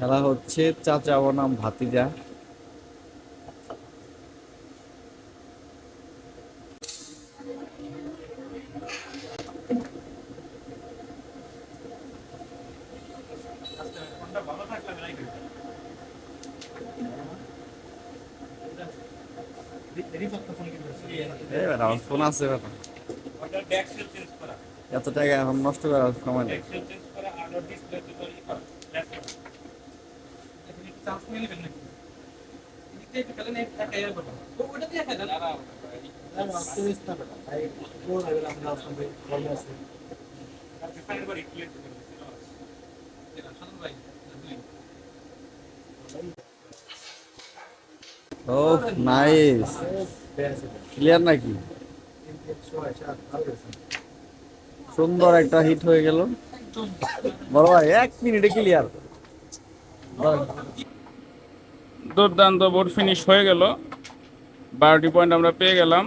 খেলা হচ্ছে চাচা বনাম ভাতিজা। আমার ফোন আছে বেটা। এত টাকা এখন নষ্ট করার সময় নেই। ও নাইস, ক্লিয়ার নাকি? সুন্দর একটা হিট হয়ে গেল বড় ভাই, 1 মিনিটে ক্লিয়ার। দুর্দান্ত বোর্ড ফিনিশ হয়ে গেল, 12টি পয়েন্ট আমরা পেয়ে গেলাম।